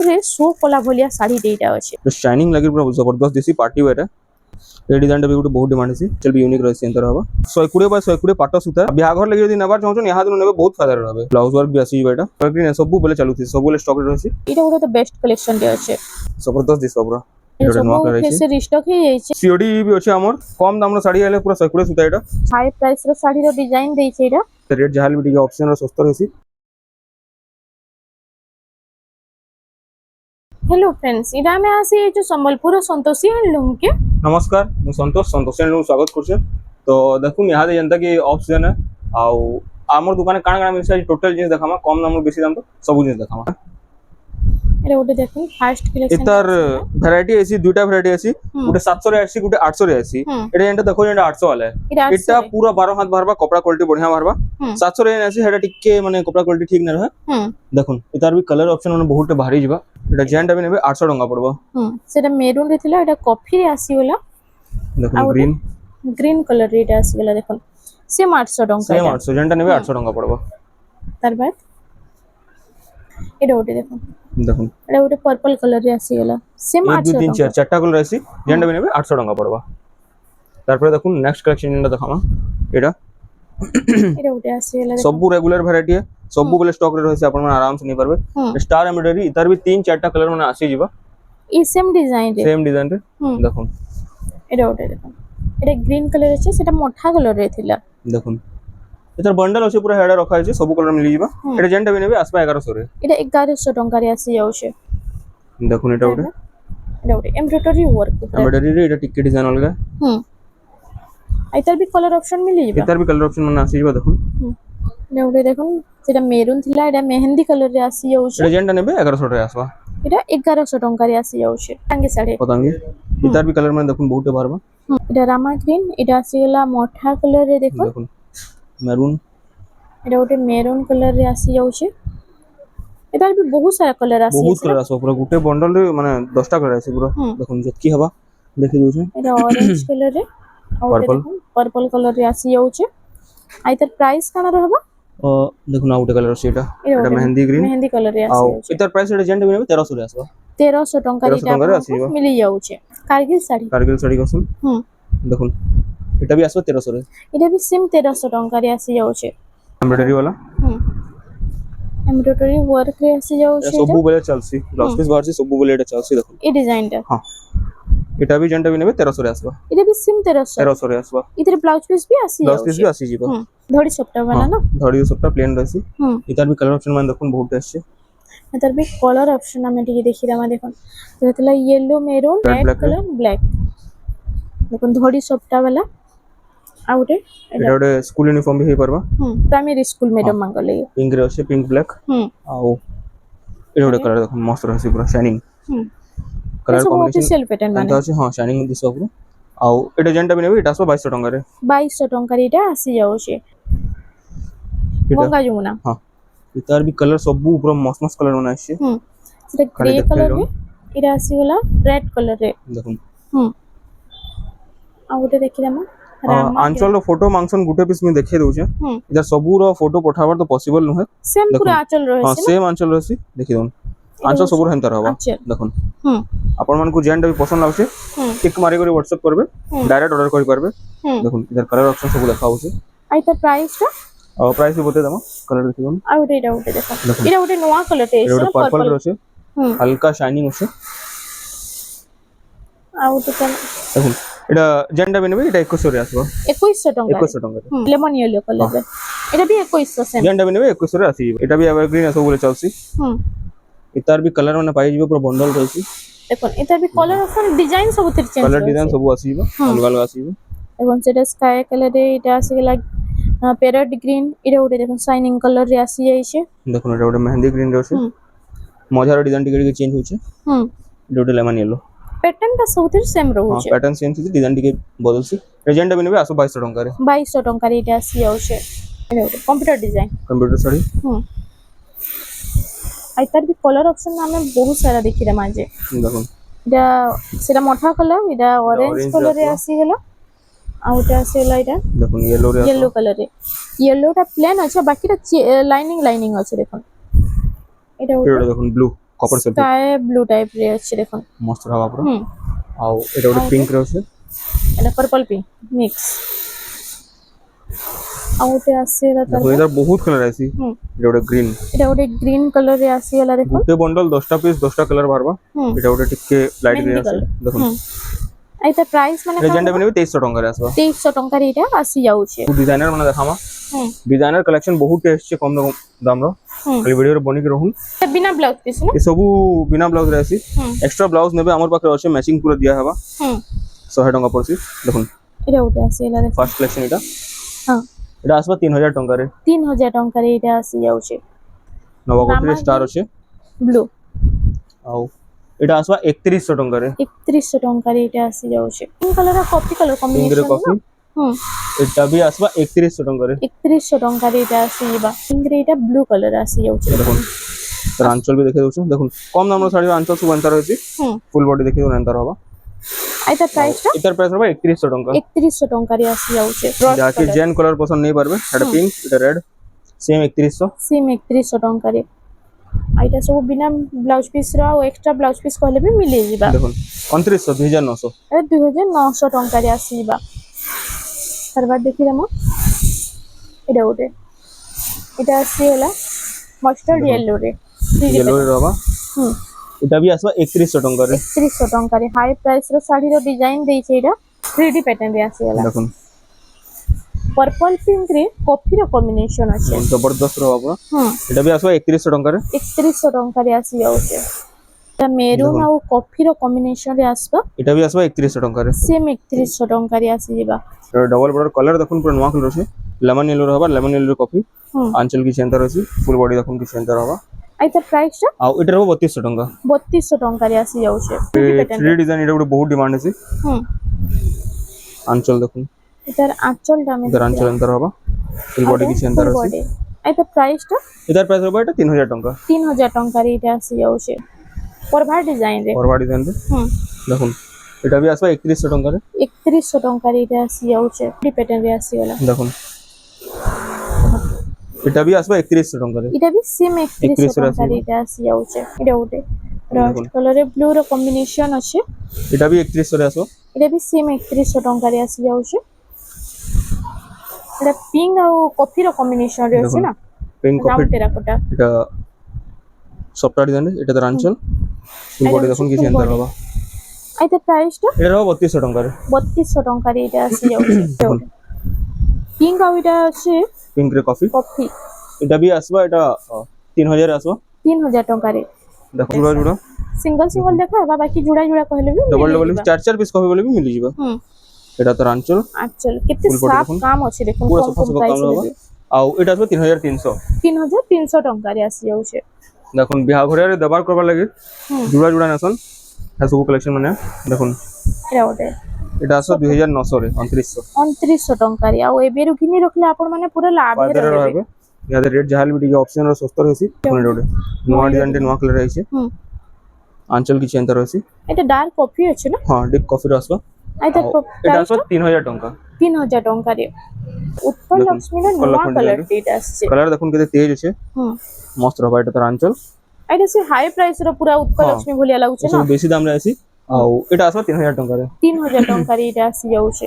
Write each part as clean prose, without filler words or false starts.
रे शो कला भलिया साड़ी देटा अछि शाइनिंग लगी पूरा जबरदस्त देसी पार्टी वेयर है। ये डिजाइन भी बहुत डिमांड है, चल भी यूनिक रहसी अंतर हवा 120 बाय 120 पाट सूता बिहाघर लगे यदि नबार चाहछन यहा दिन नेबे बहुत फायदा रहबे। ब्लाउज वर्क भी आसी बेटा ग्रीन सब बेले चालुथि सब बेले स्टॉक रहसी। इटा गोटे तो बेस्ट कलेक्शन दे अछि जबरदस्त दिस पूरा एटा नवा करे छै से रिस्टॉक हे जाय छै। सीओडी भी अछि हमर कम दाम रो साड़ी आले पूरा 120 सूता एटा हाई प्राइस रो साड़ी रो डिजाइन दे छै एटा रेट जहाल भी ऑप्शन रो सस्ता रहसी। हेलो फ्रेंड्स इडा में आसी जो संबलपुर संतोषी हैंडलूम के नमस्कार मु संतोष हैंडलूम स्वागत करछे। तो देखुन यहाँ दे जनता की ऑफ सीजन है आउ आमर दुकान काना काना मिलसे टोटल जिनिस देखामा कम दाम बेसी दाम तो सब जिनिस देखामा। एटा गोटे देखुन फास्ट कलेक्शन इतर वैरायटी ऐसी दुटा वैरायटी ऐसी गुटे 700 रे ऐसी गुटे 800 रे ऐसी एटा एंटा देखो एंटा 800 वाला है एटा पूरा 12 हाथ भरबा कपड़ा क्वालिटी बढ़िया भरबा 700 रे ऐसी हेडा टिके माने कपड़ा क्वालिटी ठीक न रहे। देखुन इतार भी कलर ऑप्शन माने बहुत भारी जिबा एटा जेंटा भी नेबे 800 टंका पड़बो। सेटा मेरून रे थिला एटा कॉफी रे आसी होला देखुन ग्रीन कलर रे एटा आसी होला देखुन सेम 800 टंका सेम 800 जेंटा नेबे 800 टंका पड़बो। तार बाद एटा गोटे देखुन एटा गोटे पर्पल कलर रे आसी होला सेम 800 2 3 4 चारटा कलर आसी जेंटा भी नेबे 800 टंका पड़बा। तार पर देखुन नेक्स्ट कलेक्शन जेंटा देखामा एटा एटा गोटे आसी होला सब रेगुलर वैरायटी है सब बेले स्टॉक रे रहसी अपन आराम से नहीं परबे। स्टार एम्ब्रॉयडरी इतार भी 3 4टा कलर माने आसी जिबा ई सेम डिजाइन रे देखुन एटा गोटे देखुन एटा ग्रीन कलर अछि सेटा मोठा कलर रे थिला देखुन इधर बंडल अछि पूरा हेडा रखा अछि सब कलर मिली जिबा एटा जेंटा भी नेबे आसबा 1100 रे एटा 1100 टंका रे आसी जाउ छे। देखुन एटा गोटे एम्ब्रॉयडरी वर्क एम्ब्रॉयडरी रे एटा टिके डिजाइन अलगा इधर भी कलर ऑप्शन मिली जिबा इधर भी कलर ऑप्शन माने आसी जिबा देखुन एटा गोटे देखुन सेटा मेरून थिला एटा मेहंदी कलर रे आसी जाउ छे एटा जेंटा नेबे 1100 रे आसबा एटा 1100 टंका रे आसी जाउ छे। टांगे साड़े पतंगी इधर भी कलर माने देखुन बहुत बारबा एटा रामा ग्रीन एटा आसी गेला मोठा कलर रे देखुन मैरून एटा गोटे मेरून कलर रे आसी जाउ छे। एतार भी बहुत सारा कलर आसी बहुत कलर आसो पूरा गुटे बंडल रे माने 10टा कलर आसी पूरा देखुन जतकी हवा देखि दउ छे। एटा ऑरेंज कलर रे और पर्पल कलर रे आसी जाउ छे। आ इतर प्राइस काना रहबा देखुन आउटे कलर सेटा एटा मेहंदी कलर रे आसी जाउ छे। इतर प्राइस एटा जेंट भी 1300 रे आसबा 1300 टंका रे एटा मिली जाउ छे। कारगिल साड़ी कसुन देखुन एटा भी आसबा 1300 रे एटा भी सेम 1300 टंका रे आसी जाउ छे। एम्ब्रॉयडरी वाला एम्ब्रॉयडरी वर्क रे आसी जाउ छे सब बेले चलसी ब्लाउज पीस बाहर से सब बेले एटा चलसी देखुन ए डिजाइन टा हां एटा भी जेंटा भी नेबे 1300 रे आसबा एटा भी सेम 1300 रे आसबा इधर ब्लाउज पीस भी आसी जीबा धड़ी सप्ता वाला ना धड़ी सप्ता प्लेन रहसी इधर भी कलर ऑप्शन मान देखुन बहुत आछे इधर भी कलर ऑप्शन हमें टिके देखि रामा देखुन जेतला yellow maroon red colour black देखुन धड़ी सप्ता वाला आउटे एटा ओडे स्कूल यूनिफॉर्म भी हे परबा प्राइमरी स्कूल मैडम मांगले पिंक रे अछि पिंक ब्लैक आउ एटा ओडे कलर देखुन मस्त रहसी पूरा shining colour combination official pattern माने अछि हां शाइनिंग दिस पूरा आउ एटा जेंटा भी नेबे एटा 2200 टंका रे 2200 टंका रे एटा आसी जाउ छे मंगा जुना हां इतार भी कलर सब पूरा मस्त मस्त कलर बना अछि सेटा ग्रे कलर रे एटा आसी होला रेड कलर रे देखुन आ ओटे देखि रामा आंचल रो फोटो मांगसन गुटे पीस में देखे दउ छे इधर सबू रो फोटो पठावर तो पॉसिबल न है सेम पूरा आंचल रहसी हां सेम आंचल रहसी देखि दउन आंचल सबू रहन तरहबा देखुन अपन मन को जेंटा भी पसंद लाउछे टिक मारी करी व्हाट्सएप करबे डायरेक्ट ऑर्डर करि परबे देखुन इधर कलर ऑप्शन सब देखाउ छे आई त प्राइस टा और प्राइस भी बते दम कलर देखि दउन आ ओटे देखो एटा ओटे नवा कलर टे एटा पर्पल रहसे हल्का शाइनिंग होसे आ ओटे देखुन एटा जेंटा भी नेबे एटा 2100 रे आसबा 2100 टंका लेमन येलो कलर रे एटा भी 2100 सेम जेंटा भी नेबे 2100 रे आसी एटा भी एवरग्रीन सब बोले चलसी इतार भी कलर माने पाई जिबो पूरा बंडल रहसी देखो इतार भी कलर ऑप्शन डिजाइन सब उतर चेंज कलर डिजाइन सब आसीबो अलग अलग आसीबो एवं सेटा स्काई कलर रे एटा आसी गेला पैरेट ग्रीन एटा ओटे देखो शाइनिंग कलर रे आसी जाई छे देखो एटा ओटे मेहंदी ग्रीन रहसे मजार डिजाइन टिके चेंज होचे एटा ओटे लेमन येलो पैटर्न का सबतिर सेम रहू छे पैटर्न सेम छै डिजाइन टिके बदलसी एजेंट भी नेबे 2200 टंका रे 2200 टंका रे एटा आसी जाउ छे कंप्यूटर डिजाइन कंप्यूटर साड़ी आइतार भी कलर ऑप्शन हमें बहुत सारा देखि रे माजे देखो एटा सेटा मोठा कलर एटा ऑरेंज कलर रे आसी गेला आ ओटा आसी गेला एटा देखो येलो कलर रे येलो टा प्लेन अछि बाकी टा लाइनिंग अछि देखो एटा देखो blue copper self sky blue type রে আছে দেখুন মস্ত হবা পুরা হুম ଆଉ এটা ଗୋଟେ পিঙ্ক রে আছে এটা पर्पल पिंक मिक्स ଆଉ ଗୋଟେ ଆସିଲା ତାର দেখো এটার বহুত কালার আছে হুম এটা ଗୋଟେ গ্রিন এটা ଗୋଟେ গ্রিন কলর রে ଆସିଲା দেখুন ଗୋଟେ বন্ডল 10টা পিস 10টা কালার বারবা হুম এটা ଗୋଟେ ଟିକେ লাইট গ্রিন মেহেন্দি আছে colour। দেখুন হুম এইটা প্রাইস মানে এটা যেটা বনেবি 2300 টাকা রে আসবা 2300 টঙ্কার এটা আসি যাଉଛି ডিজাইনার মানে দেখামা হুম ডিজাইনার কালেকশন বহুত আসছে কম দামର হুম খালি ভিডিও রে বনিকি রহুন এটা বিনা ব্লাউজ পিস না ଏ ସବୁ ବିନା ବ୍ଲାଉଜ ରେ ଆସି হুম ଏକ୍ସଟ୍ରା ବ୍ଲାଉଜ ନେବେ ଆମର ପାଖରେ ଅଛି ମ୍ୟାଚିଂ ପୁରା ଦିଆ ହେବା হুম 100 ଟଙ୍କା ପଡୁଛି ଦେଖୁন এটা ଗୋଟେ ଆସିଲା ଦେଖୁন ଫାର୍ଷ୍ଟ କଲେକ୍ସନ ଏଟା ହଁ ଏଟା ଆସିବା 3000 ଟଙ୍କାରେ 3000 ଟଙ୍କାରେ ଏଇଟା ଆସି ଯାଉଛି ନବକୋଟିରେ ଷ୍ଟାର ଅଛି ବ୍ଲୁ ଆଉ ଏଟା ଆସିବା 3100 ଟଙ୍କାରେ 3100 ଟଙ୍କାରେ ଏଇଟା ଆସି ଯାଉଛି ପିଙ୍କ କଲର ଆଉ କଫି କଲର ପିଙ୍କରେ କମ୍ବିନେସନ କଫି ହୁଁ ଏଟା ବି ଆସିବା 3100 ଟଙ୍କାରେ 3100 ଟଙ୍କାରେ ଏଇଟା ଆସିଯିବା ପିଙ୍କରେ ଏଇଟା ବ୍ଲୁ କଲର ଆସି ଯାଉଛି ଦେଖୁନ ତାର ଆଞ୍ଚଲ ବି ଦେଖେଇ ଦଉଛୁ ଦେଖୁନ କମ ଦାମର ଶାଢୀ ଆଞ୍ଚଲ ସବୁ ଏନ୍ତାର ଅଛି ହୁଁ ফুল বডি দেখি দଉନ ଏନ୍ତାର ହବା ଏଇଟା ପ୍ରାଇସ ଟା ଏଟାର ପ୍ରାଇସ ହବା 3100 ଟଙ୍କା 3100 ଟଙ୍କାରେ ଆସି ଯାଉଛି ଯାକି ଜେନ୍ କଲର ପସନ୍ଦ ନେଇ ପାରବେ ଏଟା ପିଙ୍କ ଏଟା ରେଡ सेम 3100 सेम 3100 ଟଙ୍କାରେ ଏଇଟା ସବୁ ବିନା ବ୍ଲାଉଜ ପିସ୍ ର ଆଉ ଏକ୍ସଟ୍ରା ବ୍ଲାଉଜ ପିସ୍ କହିଲେ ବି ମିଳି ଯିବା ଦେଖୁନ 2900 2900 ଏ 2900 ଟଙ୍କାରେ ଆସିଯିବା ତାର ବାଦ ଦେଖିଦମ ଏଇଟା ଗୋଟେ এটা ଆସିଗଲା ମଷ୍ଟର୍ଡ ୟେଲୋ ରେ येलो रे रहबा ହୁଁ এটা भी आसबा 3100 टंका रे 3100 ଟଙ୍କାରେ ହାଇ ପ୍ରାଇସ ର ଶାଢୀ ର ଡିଜାଇନ ଦେଇଛି ଏଇଟା 3D ପ୍ୟାଟର୍ନ ରେ ଆସିଗଲା देखुन पर्पल पिंक रे कॉफी रो कॉम्बिनेशन আছে जबरदस्त रहबा पूरा ହୁଁ এটা भी आसबा 3100 टंका रे 3100 ଟଙ୍କାରେ ଆସି ଯାଉଛି এটা মেরুন ଆଉ କଫି ର କମ୍ବିନେସନ ରେ ଆସିବା এটা भी आसबा 3100 टंका रे सेम 3100 ଟଙ୍କାରେ ଆସିଯିବା डबल बॉर्डर कलर देखुन पूरा नवा कलर छै लेमन येलो रहबा लेमन येलो कॉफी ହୁଁ आंचल की सेंटर अछि फुल बॉडी देखुन की सेंटर रहबा ଏଇଟା ପ୍ରାଇସ ଟା आ एटा रहबा 3200 टंका 3200 ଟଙ୍କାରେ ଆସି ଯାଉଛି 3D ପ୍ୟାଟର୍ନ 3 डिजाइन एटा बहुत डिमांड अछि ହୁଁ आंचल देखुन ଏଟାର ଆଞ୍ଚଲଟା ଆମେ इधर आंचल अंतर रहबा फुल बॉडी की सेंटर अछि ଏଇଟା ପ୍ରାଇସ ଟା इधर प्राइस रहबा एटा 3000 टंका 3000 ଟଙ୍କାରେ ଏଇଟା ଆସି ଯାଉଛି ପରଭା ଡିଜାଇନ ରେ और बॉडी देन ହୁଁ देखुन एटा भी आसबा 3100 टंका रे 3100 ଟଙ୍କାରେ ଏଇଟା ଆସି ଯାଉଛି 3D ପ୍ୟାଟର୍ନ ରେ ଆସିଗଲା देखुन एटा भी आसबा 3100 टंका रे এটা ବି ସେମ 3100 ରେ ଟଙ୍କାରେ ଏଇଟା ଆସି ଯାଉଛି ଏଇଟା ଗୋଟେ ରଷ୍ଟ କଲର ରେ ବ୍ଲୁ ର କମ୍ବିନେସନ ଅଛି एटा भी 3100 रे आसो এটা ବି ସେମ 3100 ଟଙ୍କାରେ ଆସି ଯାଉଛି এটা ପିଙ୍କ ଆଉ କଫି ର କମ୍ବିନେସନ ରେ ଅଛି ନା पिंक ନାଉ कॉफी ଟେରାकोଟା এটা সফটওয়্যার ডিজাইন এটা তার আঁচল ফুল বডি দেখুন কি সেন্টার হবা ଏଇଟା ପ୍ରାଇସ ଟା এটা হবা 3200 টাকা রে 3200 ଟଙ୍କାରେ ଏଇଟା ଆସି ଯାଉଛି ପିଙ୍କ ଆଉ ଏଇଟା ଅଛି पिंक रे कॉफी କଫି এটা भी आसबा এটা 3000 आसबा 3000 ଟଙ୍କାରେ देखो जुड़ा जुड़ा सिंगल सिंगल देखा बाकी जुड़ा जुड़ा कहले भी डबल डबल चार चार पीस कॉफी बोले भी मिल जीवा हम এটা তার আঁচল आचल केते Full body साफ देखुन। काम अछि देखुन पूरा कम सफा कम सफा प्राइस काम रहबा आ এটা আসবে 3300 3300 ଟଙ୍କାରେ ଆସି ଯାଉଛି দেখুন বিয়া ঘরে দেবার করবার লাগি হুম জুড়া জুড়া নেসন হ্যাঁ সব কালেকশন মানে দেখুন ଏଟା ଗୋଟେ এটা আসবে 2900 রে 2900 2900 ଟଙ୍କାରେ ଆଉ ଏବେରୁ କିନି ରଖିଲେ ଆପଣ ମାନେ ପୁରା ଲାଭରେ फायदा ରହିବେ रहबे याद रेट जहाल भी टिके ऑप्शन रो सस्ता रहसी कोन रोड नवा डिजाइन टे नवा कलर रहइसे ହୁଁ आंचल की चेंतर रहसी ଏଟା डार्क कॉफी ଅଛି ନା हां डिप कॉफी रो आसबा ଏଟା এটা আসবে 3000 টাকা 3000 ଟଙ୍କାରେ ଉତ୍କଳ ଦେଖୁନ, ଲକ୍ଷ୍ମୀର ଉତ୍କଳ ନୂଆ ଲକ୍ଷ୍ମୀ କଲର design ଏଟା ଆସିଛି कलर देखुन केते तेज আছে ହୁଁ मस्त रहबा এটা তার আঁচল ଏଟା ସେ ହାଇ ପ୍ରାଇସ ର পুরা ଉତ୍କଳ ହଁ। ଲକ୍ଷ୍ମୀ ଭଳିଆ ଲାଗୁଛି ନା सब बेसी दाम रे आसी आ এটা আসবে 3000 টাকা রে 3000 ଟଙ୍କାରେ ଏଟା ଆସି ଯାଉଛି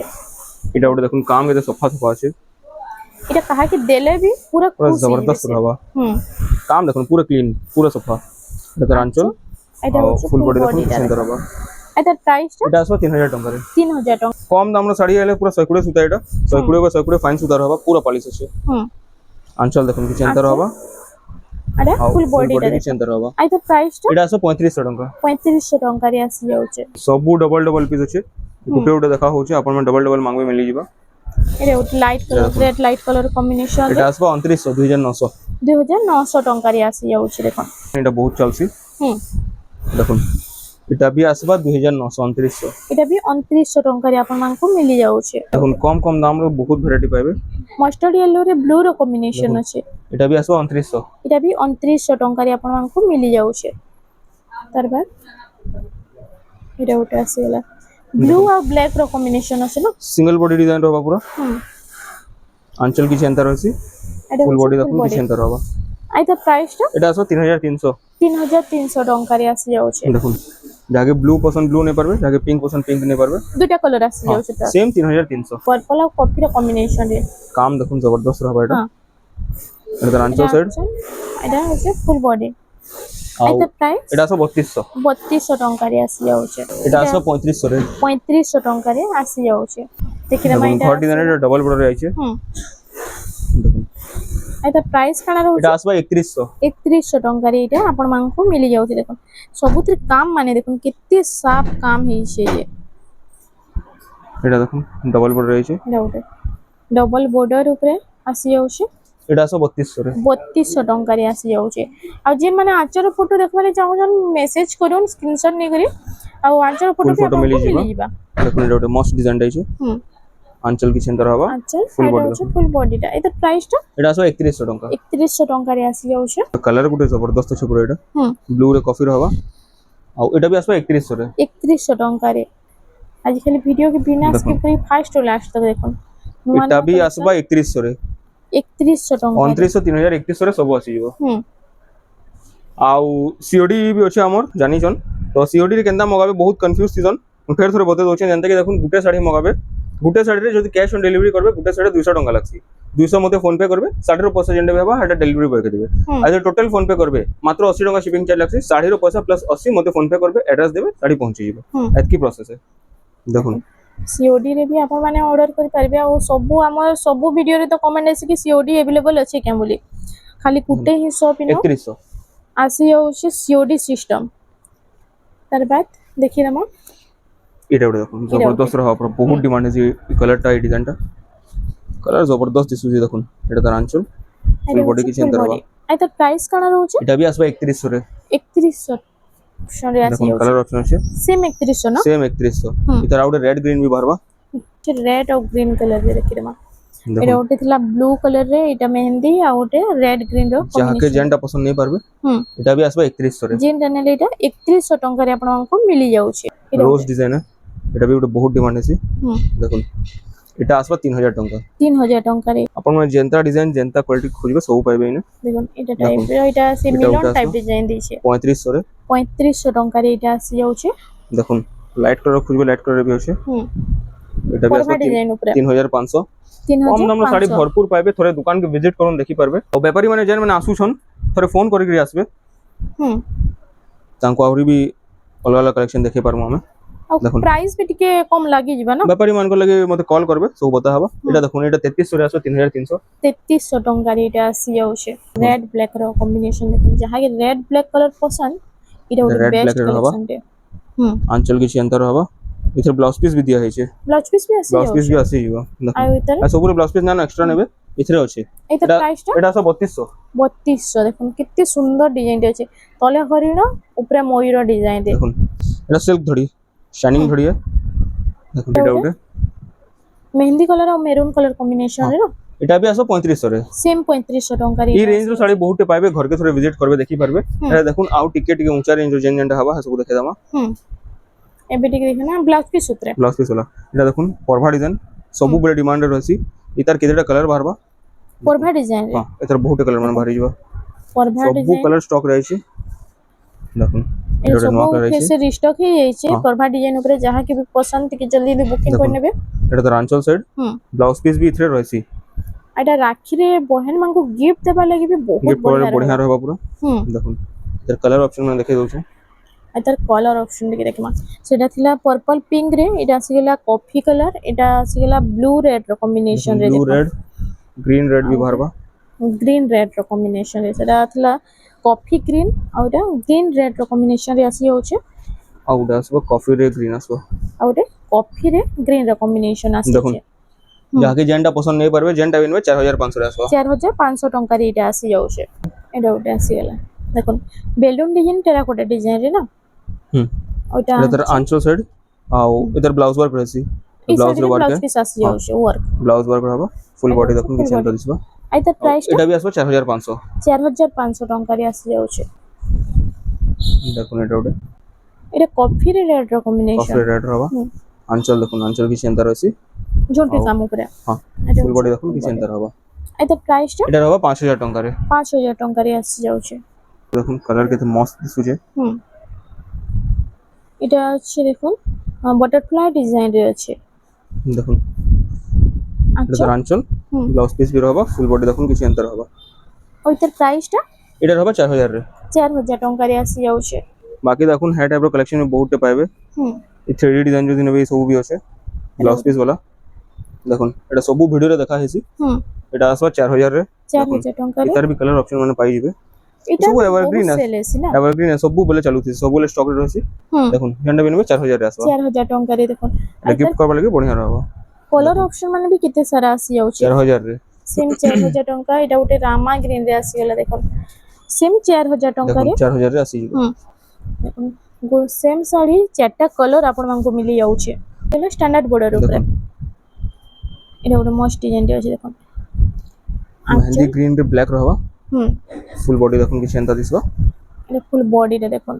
এটা ওটা দেখুন काम केते सफा सफा আছে এটা কাহাকে দেলে भी पूरा पूरा खुश जबरदस्त रहबा হুম काम देखुन पूरा क्लीन पूरा सफा এটা তার আঁচল এটা হচ্ছে ফুল বডি দেখুন বডিটা সেন্টার হবা এটা প্রাইস টা এটা আসবে 3000 টাকা রে 3000 ଟଙ୍କା कम दाम रो साड़ी आले पूरा 100 सुता एटा 100 फाइन सुता रहबा पूरा पॉलिश আছে হুম आंचल देखुन की सेंटर हवा এটা ফুল বডিটা बॉडी की सेंटर हवा এটা প্রাইস টা এটা আসবে 3500 টাকা 3500 ଟଙ୍କାରେ ଆସି ଯାଉଛି सबु डबल डबल पीस আছে गुटे गुटे देखा होचे आपण में डबल डबल मांगबे मिली जीवा এটা ଗୋଟେ light colour red light colour combination এটা আসবে 2900 2900 2900 ଟଙ୍କାରେ ଆସି ଯାଉଛି ଦେଖুন এটা बहुत चलसी হুম দেখুন এটা भी আসবা 2900 2900 এটা ବି 2900 ଟଙ୍କାରେ ଆପଣ ମାନଙ୍କୁ ମିଳି ଯାଉଛି দেখুন कम कम दाम रो बहुत वैरायटी पाइबे ମଷ୍ଟର୍ଡ ୟେଲୋ ରେ ବ୍ଲୁ ର କମ୍ବିନେସନ ଅଛି এটা भी আসবা 2900 এটা ବି 2900 ଟଙ୍କାରେ ଆପଣ ମାନଙ୍କୁ ମିଳି ଯାଉଛି ତାର ବାଦ এটা ଗୋଟେ ଆସିଗଲା ବ୍ଲୁ ଆଉ ବ୍ଲାକ ର କମ୍ବିନେସନ ଅଛି ନା सिंगल बॉडी डिजाइन रहबा पूरा হুম आंचल की सेंटर रहसी এটা फुल बॉडी হচ্ছে देखुन की सेंटर रहबा ଆଇତା ପ୍ରାଇସ୍ ଟା এটা আসো 3300 3300 ଟଙ୍କାରେ ଆସି ଯାଉଛି। দেখুন যাকে ব্লু পছন্দ ব্লু নেই পারবে, যাকে পিঙ্ক পছন্দ পিঙ্ক নেই পারবে। দুইটা কলর আସି যাଉଛି ତ সেম 3300। পর্পল ଆଉ କଫିର କମ୍ବିନେସନ ରେ কাম দেখুন জবরদস্ত হবে এটা। হ্যাঁ এটা রাঞ্চল সাইড। এটা হচ্ছে ফুল বডি। ଆଉ আইতা প্রাইস এটা আসো 3200। 3200 ଟଙ୍କାରେ ଆସି ଯାଉଛି। এটা আসো 3500 রে। 3500 ଟଙ୍କାରେ ଆସି ଯାଉଛି। ଦେଖିଲେ দেখুন ମାଇଟା 30 ডিজাইনের ডবল বর্ডার আইছে। দেখুন আইতা প্রাইস কাଣା রହୁଛି? এটা আসবা 3100। 3100 ଟଙ୍କାରେ ଏଇଟା ଆପଣ ମାନଙ୍କୁ ମିଳି ଯାଉଛି। ଦେଖୁন ସବୁଥିରେ କାମ ମାନେ ଦେଖୁন କେତେ ସାଫ କାମ ହେଇছে ଯେ। এটা দেখুন ডবল বর্ডার আইছে। এটা ଗୋଟେ ଡବଲ ବୋର୍ଡର ଉପରେ ଆସି ଯାଉଛି। এটা আসো 3200 রে। 3200 ଟଙ୍କାରେ ଆସି ଯାଉଛି। ଆଉ ଯେନ୍ ମାନେ ଆଞ୍ଚର ଫଟୋ ଦେଖବାରେ ଚାହୁଁଛନ୍ ମେସେଜ କରୁନ୍ ସ୍କ୍ରିନଶଟ ନେଇକରି ଆଉ ଆଞ୍ଚର ଫଟୋ ବି ଆପଣଙ୍କୁ ମିଳିଯିବା। দেখুন এটা একটা মস্ত ডিজাইনটা আইছে। আঁচল কি সেন্টার হবে আঁচল ফুল এটা বডি হচ্ছে ফুল বডিটা। এটা প্রাইসটা এটা আসো 3100 টাকা। 3100 ଟଙ୍କାରେ ଆସି ଯାଉଛି। কলর গুটে জবরদস্ত আছে পুরো এটা। ব্লু রে কফি র হবা। আর এটা भी আসবে 3100 রে। 3100 ଟଙ୍କାରେ। ଆଜି ଖାଲି ଭିডিଓ के बिना स्किप करी फास्ट टू लास्ट तक देखुन। এটা भी আসবা 3100 রে। 3100 ଟଙ୍କା। 2900 3000 3100 রে सब আসি ଯିବ। आउ सीओडी भी अच्छे आमर जानिछन तो सीओडी रे केंदा मगाबे बहुत कंफ्यूज सीजन फेर थोड़े बते दोछन जनता के देखुन गुटे साड़ी मगाबे गुटे साड़ी रे जदी कैश ऑन डिलीवरी करबे गुटे साड़ी 200 टंका लागसी 200 मते फोन पे करबे साड़ी रो पैसा जेंडे बेबा हटा डिलीवरी बॉय के देबे आइदर टोटल फोन पे करबे मात्र 80 टंका शिपिंग चार्ज लागसी साड़ी रो पैसा प्लस 80 मते फोन पे करबे एड्रेस देबे साड़ी पहुंची जिवो एतकी प्रोसेस है देखुन सीओडी रे भी आपण माने ऑर्डर करि परबे आ सबु हमर सबु वीडियो रे तो कमेंट आसी कि सीओडी अवेलेबल अछि के बोली खाली कुटे ही शॉप इनो 3100 आसी जाउछि सीओडी सिस्टम तार बाद देखि रमा এটা ওটা দেখুন জবরদস্ত রহবা পুরো বহুত ডিমান্ড আছে এই কালারটা এই ডিজাইনটা কালার জবরদস্ত দিসুজি দেখুন এটা তার আঁচল ফুল বডি কি সেন্টার হবা আই তার প্রাইস কানা রହୁଛି এটা भी আসবে 3100 রে 3100 অপশন রে আসি দেখুন কালার অপশন আছে সেম 3100 না सेम 3100 इधर आउट रेड ग्रीन भी बारबा रेड और ग्रीन कलर रे देखि रमा एटा ओटे थिला ब्लू कलर रे एटा मेहंदी आ ओटे रेड ग्रीन रो जाके जेंटा पसंद नहीं पारबे एटा भी आसबा 3100 रे जेन चैनल एटा 3100 टंका रे आपण को मिली जाउछि रोज डिजाइन है एटा भी बहुत डिमांड है देखुन एटा आसबा 3000 टंका 3000 टंका रे अपन में जेंता डिजाइन जेंता क्वालिटी खोजबे सब पाइबे इने देखुन एटा टाइप रे एटा से मिलन टाइप डिजाइन दैछे 3500 रे 3500 टंका रे एटा आसी जाउछि देखुन लाइट कलर खोजबे लाइट कलर भी होछे एटा भी आसबा डिजाइन ऊपर 3500 कम दाम रो साड़ी भरपूर पाइबे थोड़े दुकान के विजिट करून देखि पारबे और व्यापारी माने जेन माने आसु छन थोड़े फोन करि आसबे तांको आउरी भी अलग अलग कलेक्शन देखे पारमु हमें देखो प्राइस भी टिके कम लागी जिबा ना व्यापारी मान को लगे मते कॉल करबे सब बता हबा एटा देखुन एटा 3300 रे आसो 3300 3300 टंका रे एटा आसी जाउछे रेड ब्लैक रो कॉम्बिनेशन देखिन जहां के रेड ब्लैक कलर पसंद एटा रेड बेस्ट ब्लैक कलेक्शन दे आंचल की अंतर हबा इधर ब्लाउज पीस भी दिया है छे ब्लाउज पीस भी आसी ब्लाउज पीस भी आसी जीवा आ इधर आ सब ब्लाउज पीस ना एक्स्ट्रा नेबे इथरे अछि एटा प्राइस ता एटा सब 3200 देखुन कितने सुंदर डिजाइन दे अछि तले हरिण ऊपर मयूर डिजाइन दे देखुन एटा सिल्क धड़ी शाइनिंग धड़ी है देखुन एटा उडे मेहंदी कलर और मेरून कलर कॉम्बिनेशन रे एटा भी आसो 3500 रे सेम 3500 टंका रे ई रेंज रो साड़ी बहुत पाइबे घर के थोड़े विजिट करबे देखि पारबे एटा देखुन आउ टिके टिके ऊंचा रेंज रो जेन जेंटा हवा सब देखे दामा एबे टिके देखना ब्लाउज पीस उतरे ब्लाउज पीस वाला एटा देखुन परभा डिजाइन सबु बड़े डिमांड रहसी इतार केतेटा कलर बारबा परभा डिजाइन रे हां एतर बहुत कलर मन बाहरी जबा परभा डिजाइन सब कलर स्टॉक रहै छी देखुन एटा नवा कलर रहै छी से रिस्टॉक ही जाई छी परभा डिजाइन ऊपर जहां के भी पसंद के जल्दी बुकिंग कर नेबे एटा तो रांचल साइड ब्लाउज पीस भी इथरे रहै छी एटा राखी रे बहन मान को गिफ्ट देबा लागि भी बहुत बढ़िया रहबा पूरा देखुन एतर कलर ऑप्शन में देखे दउ छी एतर कलर ऑप्शन देखे देखमा सेटा थिला पर्पल पिंक रे एटा आसीगला कॉफी कलर एटा आसीगला ब्लू रेड रो कॉम्बिनेशन रे ब्लू रेड ग्रीन रेड भी बारबा ग्रीन रेड रो कॉम्बिनेशन रे सेटा थिला कॉफी ग्रीन और एटा ग्रीन रेड रो कॉम्बिनेशन रे आसी होचे और डासबो कॉफी रे ग्रीन आसबो और कॉफी रे ग्रीन रो कॉम्बिनेशन आसी देखुन जाके जेंटा पसंद नहीं परबे जेंटा बिनबे 4500 रे आसबो 4500 टंका रे एटा आसी जाउचे एटा उटे आसी गेला देखुन बेलून डिजाइन टेराकोटा डिजाइन रे ना ओटा इधर आंचल साइड आउ इधर ब्लाउज वर्क रहसी ब्लाउज रे वर्क पीस आसी जाउचे वर्क ब्लाउज वर्क रहबा फुल बॉडी देखुन कि सेंटर दिसबा आइता प्राइस एटा भी आसबो 4500 4500 टंका रे आसी जाउचे देखुन एटा उटे एटा कॉफी रे रेड रो कॉम्बिनेशन कॉफी रेड रहबा आंचल देखुन आंचल कि सेंटर रहसी जोंटी काम ऊपर हां फुल बॉडी देखुन कि सेंटर रहबा ଏଇଟା ପ୍ରାଇସ୍ ଟା এটা হবা 5000 টঙ্কারে 5000 ଟଙ୍କାରେ ଆସି ଯାଉଛି। দেখুন কালার কেতে মস্ত দিସୁছে হুম এটা আছে দেখুন বটরফ্লাই ডিজাইন রে আছে। দেখুন এটা আচ্ছা তো আঁচল হুম ব্লাউজ পিস বি হবা ফুল বডি দেখুন কিছু এন্টার হবা ওইটার প্রাইস টা এটা হবা 4000 রে 4000 ଟଙ୍କାରେ ଆସି ଯାଉଛି। বাকি দেখুন হেয়ার টাইপর কালেকশন বহুতটা পাইবে হুম এই 3D ডিজাইন যদি নেবে সবু বি আছে ব্লাউজ পিস वाला দেখুন এটা সবু ভিডিওরে দেখা হইছি হুম এটা আসবা 4000 রে 4000 ଟଙ୍କାରେ এটার বি কালার অপশন মানে পাই যাবে এটা ସବୁ ବହୁତ evergreen আছে ସେଲ୍ ଅଛି ନା। এভারগ্রিন সবু বলে চালুছি সবু বলে স্টক রে রহিছি হুম দেখুন হেন্ডা বি নেবে 4000 রে আসবা 4000 ଟଙ୍କାରେ ଦେଖୁন এটা গিফট করবা লাগি বঢ়িয়া रहबो କଲର ଅପସନ ମାନେ ବି କେତେ ସାରା ଆସି ଯାଉଛି। 4000 রে ସେମ୍ 4000 ଟଙ୍କା ଏଇଟା ଗୋଟେ ରାମା ଗ୍ରୀନ ରେ ଆସିଗଲା ଦେଖୁন ସେମ୍ 4000 দেখুন ଟଙ୍କାରେ 4000 রে আসি যাবে ହୁଁ ଦେଖୁন ସେମ୍ ଶାଢୀ ଚାରିଟା କଲର ଆପଣମାନଙ୍କୁ ମିଳି ଯାଉଛି ହେଲେ ଷ୍ଟାଣ୍ଡାର୍ଡ ବର୍ଡର ଉପରେ দেখুন ଏଇଟା ଗୋଟେ ମସ୍ତ ଡିଜାଇନ ଟେ ଅଛି ଦେଖୁন মেহেন্দি গ্রিন রে ব্ল্যাক रहबा ହୁଁ ফুল বডি দেখুন কিছু এন্তা দিসবা ଏଇଟା ଫୁଲ୍ ବଡିରେ ଦେଖୁন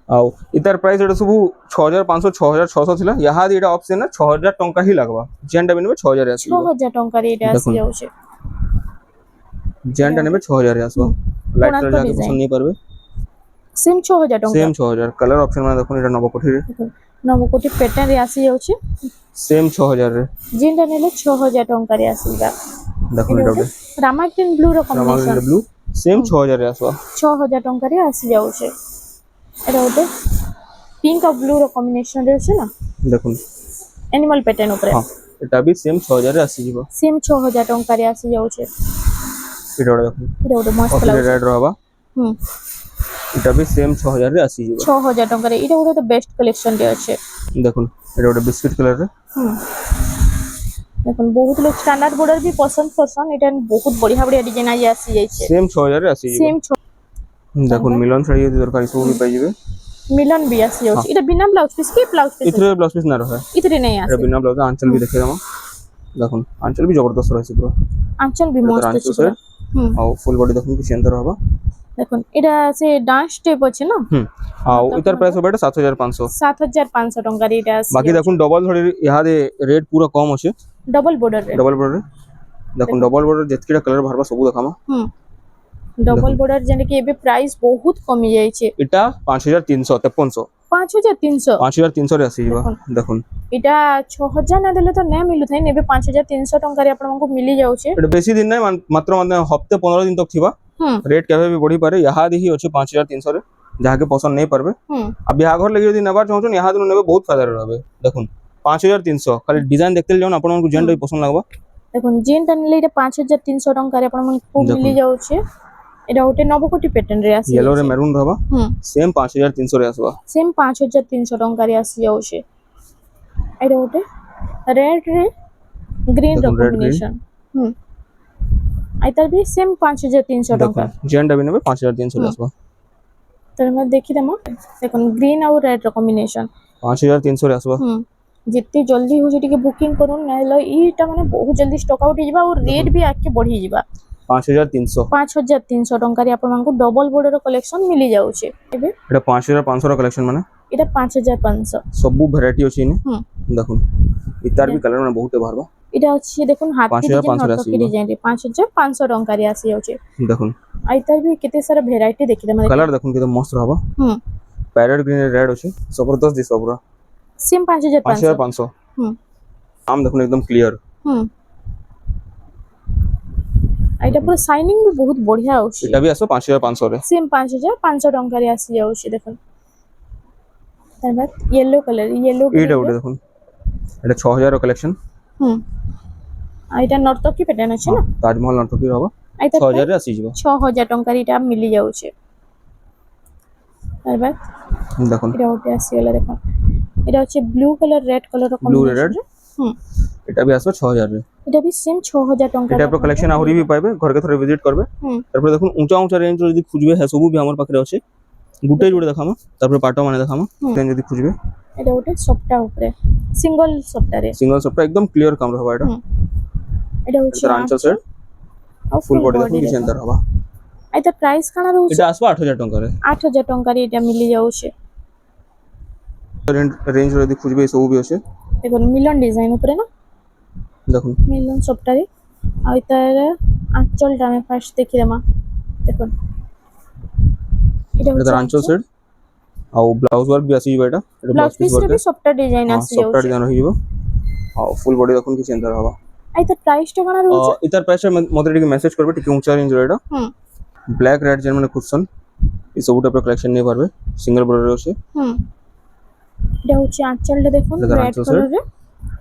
ଆଉ ଇତାର ପ୍ରାଇସ୍ ଏଟା ସବୁ 6500 6600 ଥିଲା ଇହାଦି ଏଟା ଅପସନ ନା 6000 ଟଙ୍କା ହିଁ ଲାଗବା ଯେନଟା ବି ନେବେ 6000 ରେ ଆସିବ 6000 ଟଙ୍କାରେ ଏଇଟା ଆସି ଦେଖୁନ। ଯାଉଛି। ଯେନଟା ନେବେ 6000 ରେ ଆସିବ ଲାଇଟ୍ କୋଣାର୍କ କଲର ଯାକେ design। ପସନ୍ଦ नहीं पारবে ସେମ୍ 6000 ଟଙ୍କା सेम 6000 कलर ऑप्शन में देखो एटा नवकोठी रे ଦେଖୁନ ନବକୋଟି ପ୍ୟାଟର୍ନ ରେ ଆସି ଯାଉଛି सेम 6000 ରେ ଯେନଟା ନେଲେ 6000 ଟଙ୍କାରେ ଆସିବା। देखो ଏଇଟା एटा ଗୋଟେ ଗୋଟେ ରାମା ଗ୍ରୀନ ବ୍ଲୁ ର रामाग्रीन କମ୍ବିନେସନ ब्लू सेम 6000 ରେ ଆସିବ 6000 ଟଙ୍କାରେ ଆସି ଯାଉଛି। ଏଇଟା ଗୋଟେ ପିଙ୍କ ଆଉ ବ୍ଲୁ ର କମ୍ବିନେସନ ରେ ଅଛି ନା देखो ଏନିମଲ ପ୍ୟାଟର୍ନ ଉପରେ हां एटा भी सेम 6000 रे आसी जीवो ସେମ୍ 6000 ଟଙ୍କାରେ ଆସି ଯାଉଛି। एटा ଗୋଟେ देखो ଏଇଟା ଗୋଟେ ମସ୍ତ ऑफिस ଲାଗୁଛି। रेड रहबा ହୁଁ एटा भी सेम 6000 रे आसी जीवो 6000 ଟଙ୍କାରେ ଏଇଟା ଗୋଟେ ବେଷ୍ଟ କଲେକ୍ସନ ଟେ ଅଛି। देखो एटा ଗୋଟେ बिस्किट कलर रे ହୁଁ ଦେଖୁন ବହୁତ ଲୋକ ଷ୍ଟାଣ୍ଡାର୍ଡ ବର୍ଡର ବି ପସନ୍ଦ କରସନ୍ ଏଇଟା ବହୁତ ବଢିଆ ବଢିଆ ଡିଜାଇନ ଆଜି ଆସି ଯାଇଛି। सेम 6000 ରେ आसी जीवो ସେମ୍ देखो मिलन शाड़ी यदि दरकार सब भी पाई जीवे ମିଲନ ବି ଆସି ଯାଉଛି। ଏଇଟା ବିନା ବ୍ଲାଉଜ ପିସ୍ କି ବ୍ଲାଉଜ ପିସ୍ इथरे ब्लाउज पीस ना रहे ଇଥିରେ ନେଇ एटा ଆସେ बिना ब्लाउज आंचल भी देखे दमा देखो आंचल भी जबरदस्त रहसी पूरा ଆଞ୍ଚଲ ବି ମସ୍ତ आंचल ଅଛି से ପୁରା। ହୁଁ ଆଉ ফুল বডি দেখুন কিছু এন্টার হবা দেখুন এটা ସେ ଡାନ୍ସ ଷ୍ଟେପ ଅଛି ନା ଆଉ इतार प्राइस होबा 7500 7500 ଟଙ୍କାରେ ଏଇଟା ଆସି बाकी देखुन डबल धड़ी इहादे रेट पूरा कम अछि ଡବଲ ବର୍ଡର ରେ डबल बॉर्डर देखुन डबल बॉर्डर जेतकीटा कलर बाहरबा सब देखामा ହୁଁ ଡବଲ ବର୍ଡର ଯେନେ କି ଏବେ ପ୍ରାଇସ୍ ବହୁତ କମି ଯାଇଛି। इटा 5300 5300 5300 5300 रे आसी जीवा देखुन ଏଇଟା 6000 ନା ଦେଲେ ତ ନା ମିଲୁଥାଏ ଏବେ 5300 ଟଙ୍କାରେ ଆପଣଙ୍କୁ ମିଳି ଯାଉଛି। एटा बेसी दिन नै मात्र माने हफ्ते 15 दिन तक थिबा ହୁଁ रेट केबे भी बढ़ी पारे इहादे ही अछि 5300 रे जाके पसंद नहीं परबे ହୁଁ अब बिहाघर लगे यदि नबार चाहछन इहादे नेबे बहुत फायदा रहबे देखुन 5300 खाली डिजाइन देखते जाउन आपन को जेन भी पसंद लागबा ଦେଖୁন ଯେନଟା ନେଲେ ଏଇଟା 5300 ଟଙ୍କାରେ ଆପଣଙ୍କୁ ଦେଖୁନ। ମିଳି ଯାଉଛି। ଏଇଟା ଗୋଟେ ନବକୋଟି ପ୍ୟାଟର୍ନ ରେ ଆସି येलो रे ଯାଉଛି। मैरून रहबा ହୁଁ सेम 5300 रे आसबा ସେମ୍ 5300 ଟଙ୍କାରେ ଆସି ଯାଉଛି। ଏଇଟା ଗୋଟେ ରେଡ୍ ରେ ଗ୍ରୀନ ର ଦେଖୁନ, red, କମ୍ବିନେସନ ହୁଁ ଆଇତାର ବି ସେମ୍ 5300 ଟଙ୍କା। देखुन जेनटा भी नेबे 5300 रे आसबा ତ ଆମେ ଦେଖିଦେମା ଦେଖୁନ ଗ୍ରୀନ ଆଉ ରେଡ୍ ର କମ୍ବିନେସନ 5300 ରେ आसबा ହୁଁ ଯେତେ ଜଲ୍ଦି ହଉଛି ଟିକେ ବୁକିଂ କରୁନ ନହେଲେ ଏଇଟା ମାନେ ବହୁତ ଜଲ୍ଦି ଷ୍ଟକ୍ ଆଉଟ୍ ହେଇଯିବା ଆଉ ରେଟ୍ ବି ଆଗକେ ବଢିଯିବା। 5300 5300 ଟଙ୍କାରେ ଆପଣଙ୍କୁ ଡବଲ ବର୍ଡର କଲେକ୍ସନ ମିଳି ଯାଉଛି। ଏବେ एटा 5500 ର कलेक्शन माने ଏଇଟା 5500 सबु वैरायटी अछि ने ହୁଁ देखुन इतार भी कलर माने बहुत बाहरबा ଏଇଟା ଅଛି ଦେଖୁନ ହାତୀ 5500 ଡିଜାଇନ ରେ ନର୍ତକୀ ଆସିଯିବ। ଡିଜାଇନ ରେ 5500 ଟଙ୍କାରେ ଆସି ଯାଉଛି। देखुन ଆଇତାର ବି କେତେ ସାରା ଭେରାଇଟି ଦେଖିଦେମା कलर देखुन केते मस्त रहबा ହୁଁ पैरेट ग्रीन रेड अछि जबरदस्त दिस पूरा सेम 5500 5500 ହୁଁ आम देखुन एकदम क्लियर ହୁଁ ଏଇଟା ପୁରା ସାଇନିଂ ବି ବହୁତ ବଢିଆ ଅଛି। एटा भी आसो 5500 रे सेम 5500 ଟଙ୍କାରେ ଆସି ଯାଉଛି ଦେଖୁନ। ତାର येलो କଲର येलो एटा उडे देखुन एटा 6000 ର कलेक्शन ହୁଁ ଏଇଟା ନର୍ତକୀ ପ୍ୟାଟର୍ନ ଅଛି ନା ताजमहल नटकी रहबा ଏଇଟା 6000 रे आसी जीवा 6000 ଟଙ୍କାରେ ଏଇଟା ମିଳି ଯାଉଛି। ତାର देखुन ଏଇଟା ଗୋଟେ ଆସିଗଲା ଦେଖ ଏଇଟା ଅଛି ବ୍ଲୁ କଲର ରେଡ୍ କଲର ର ब्लू रे କମ୍ବିନେସନ रेड ହୁଁ एटा भी आसो 6000 रे ଏଇଟା ବି सेम 6000 ଟଙ୍କା एटा प्रो कलेक्शन आहुरी भी पाइबे घर के थरे विजिट करबे ହୁଁ तारपर देखुन ऊंचा ऊंचा रेंज रो यदि खुजबे है सबु भी हमर पाखरे अछि गुटे जोड़े देखामा तारपर पाटो माने देखामा देन यदि खुजबे ଏଇଟା ଗୋଟେ ସପ୍ତା ଉପରେ ସିଙ୍ଗଲ ସପ୍ତାହରେ सिंगल सप्टा एकदम क्लियर काम रहबा एटा ଏଇଟା ହଉଛି आंचल सेट ଆଉ फुल full बॉडी body देखुन ରେ किछ एंटर रहबा ଏଇଟା ପ୍ରାଇସ୍ କାଣା ରହୁଛି एटा आसबा 8000 टंका रे 8000 ଟଙ୍କାରେ ଏଇଟା ମିଳି ଯାଉଛି। रेंज रो यदि खुजबे सबु भी अछि ଦେଖୁନ ମିଲନ ଡିଜାଇନ ଉପରେ ନା देखुन ମିଲନ ସପ୍ତାହରେ ଆଉ ତାର আঁচলটা আমি ফার্স্ট দেখি দেমা দেখুন এটা এটা হচ্ছে আঁচল সেট ଆଉ ବ୍ଲାଉଜ ୱାର୍କ ବି ଆସିଯିବ ଏଟା ବ୍ଲାউଜ ପିସ୍ ରେ ବି ସଫ୍ଟ ଡିଜାଇନ ଆସି ସଫ୍ଟ ଯାଉଛି ଡିଜାଇନ ହେଇଯିବ ଆଉ ଫୁଲ ବଡି ଦେଖୁন କିଛି ଏନ୍ତା ହବା ଆଇ ତ ପ୍ରାଇସ୍ ଟା କଣ ରହୁଛି ଇତାର ପ୍ରାଇସ୍ ମତେ ଟିକେ ମେସେଜ করবে ଟିକେ ઊંચા ରେଞ୍ଜ ର ଏଟା ব্ল্যাক রেড যেন মানে কুশন এই সবুটা পুরো কালেকশন নিয়ে পারবে সিঙ্গেল বর্ডার আছে এটা হচ্ছে আঁচলটা দেখুন রেড কালার রে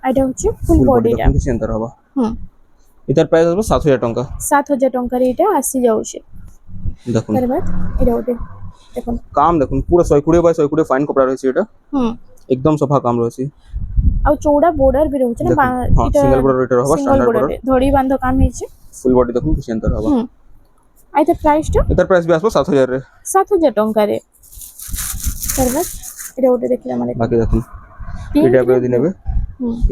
এটা হচ্ছে ফুল বডিটা কিছু এন্টার হবা এটার প্রাইস আসবে 7000 টাকা 7000 টাকার এটা আসি যাচ্ছে দেখুন তারপর এটা ওটা দেখুন কাম দেখুন পুরো 120 বাই 120 ফাইন কপড়া রয়েছে এটা একদম সফা কাম রয়েছে আর চৌড়া বর্ডার भी রয়েছে না এটা সিঙ্গেল বর্ডার এটা হবা স্ট্যান্ডার্ড বর্ডার ধড়ি বাঁধ কাম হইছে ফুল বডি দেখুন কিছু এন্টার হবা আই তো প্রাইসটা এটার প্রাইস भी আসবে 7000 রে 7000 টাকারে তারপর এটা ওটা দেখলাম মানে বাকি দেখুন এটা আপনি যদি নেবে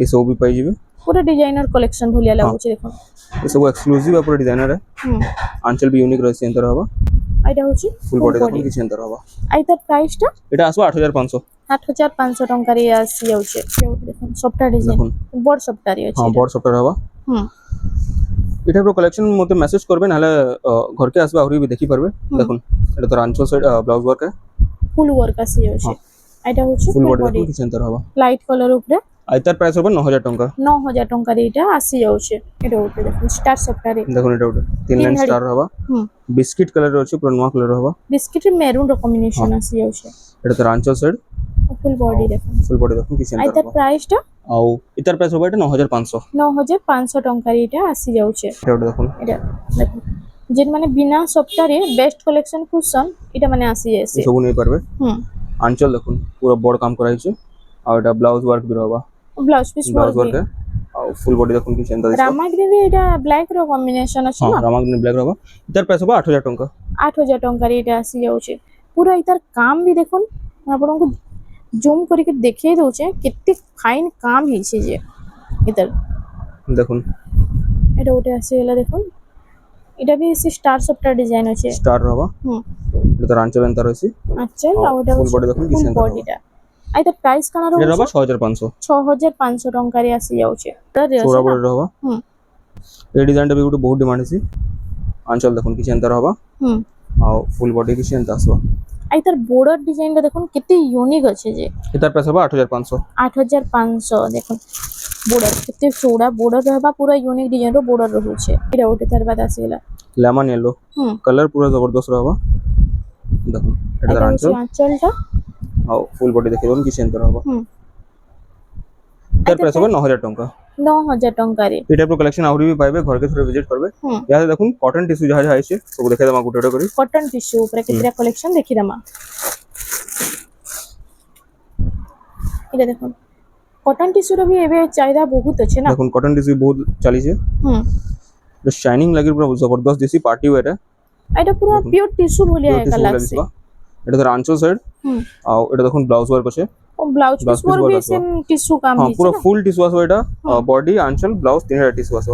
এই সব भी পাই যাবে পুরো ডিজাইনার কালেকশন ভলিয়া লাগুছে দেখুন এই সব এক্সক্লুসিভ পুরো ডিজাইনার আঁচল भी यूनिक রয়েছে এন্টার হবা এটা হচ্ছে ফুল বডি দেখুন কিছু এন্টার হবা আই তার প্রাইসটা এটা আসবে 8500 8500 টাকারে আসি যাচ্ছে দেখুন সফটটা ডিজাইন বড় সফটটারি আছে হ্যাঁ বড় সফটটা হবা এটা পুরো কালেকশন মতে মেসেজ করবে নালে ঘরকে আসবে আউরি भी দেখি পারবে দেখুন এটা তো আঁচল সেট ব্লাউজ ওয়ার্ক ফুল ওয়ার্ক আসি যাচ্ছে এটা হচ্ছে ফুল বডি দেখুন কিছু এন্টার হবা লাইট কালার উপরে আইতার প্রাইস হবে 9000 টাকা 9000 টাকার এটা আসি যাচ্ছে এটা ওটা দেখুন স্টার সফটটারি দেখুন এটা ওটা তিন লাইন স্টার হবা বিস্কিট কালার আছে পুরো নয়া কালার হবা বিস্কিট মেরুন র কম্বিনেশন আসি যাচ্ছে এটা তো আঁচল সেট ফুল বডি দেখুন কিছু এন্টার আইতার প্রাইসটা আও ইতার প্রাইস হবে এটা 9500 9500 টাকার এটা আসি যাচ্ছে এটা দেখুন এটা দেখুন যে মানে বিনা সফটটারে বেস্ট কালেকশন কুশন এটা মানে আসি যাচ্ছে সব নেই পারবে আঁচল দেখুন পুরো বড় কাম করা হয়েছে আর এটা ব্লাউজ ওয়ার্ক भी रहबा ব্লাউজ পিস ওয়ার্ক আর ফুল বডি দেখুন কি সেন্টার দিছে রামাগ্রিনে এটা ব্ল্যাক র কম্বিনেশন আছে না রামাগ্রিনে ব্ল্যাক रहबा ইতার প্রাইস হবে 8000 টাকা 8000 টাকার এটা আসি যাচ্ছে পুরো ইতার কাম भी দেখুন ଆପଣଙ୍କୁ জুম করিকে দেখিয়ে দউছে কেতে ফাইন কাম হইছে যে ইতার দেখুন এটা ওটা আসি গলা দেখুন এটা भी স্টার সফটওয়্যার ডিজাইন আছে স্টার रहबा এটা আঁচল এন্টার হইছে আচ্ছা আর ওটা ফুল বডি দেখুন কি সেন্টার বডিটা আই তো প্রাইস কানা রହୁଛି এটা रहबा 6500 টাকারে আসি যাচ্ছে তার छोरा बॉर्डर रहबा এই ডিজাইনটা भी গুটো বহুত ডিমান্ড আছে আঁচল দেখুন কি সেন্টার रहबा আর ফুল বডি কি সেন্টার আসবা আই তার বর্ডার ডিজাইনটা দেখুন কেতে ইউনিক আছে যে এটার প্রাইস হবে 8500 8500 দেখুন বর্ডার কেতে চৌড়া বর্ডর रहबा पूरा यूनिक डिजाइन रो बॉर्डर रहुছে এটা ওটা তার বাদ আসিলা লেমন येलो कलर पूरा जबरदस्त रहबा দেখুন এটা আঁচলটা আর ফুল বডি দেখে দেখুন কি সেন্টার रहबा এটার প্রাইস হবে 9000 টাকা 9000 টাকারে এটা পুরো কালেকশন আউরি भी পাইবে ঘরকে থরে ভিজিট করবে ইয়াতে দেখুন কটন টিস্যু যাহা যাহা আছে সব দেখে দমা গুটে গুটে করি কটন টিস্যু উপরে কেতরা কালেকশন দেখি দমা এটা দেখুন কটন টিস্যুর भी এবে চাহিদা বহুত আছে না দেখুন কটন টিস্যু বহুত চালিছে এটা শাইনিং লাগি পুরো জবরদস্ত দিছি পার্টি ওয়্যার এটা পুরো পিওর টিস্যু ভলিয়া একা লাগছে এটা তো আঁচল সাইড আর এটা দেখুন ব্লাউজ ওয়ার্ক আছে ও ব্লাউজ পিস ওর भी সেম টিস্যু কাম হ্যাঁ পুরো ফুল টিস্যু আছে এটা বডি আঁচল ব্লাউজ তিনটা টিস্যু আছে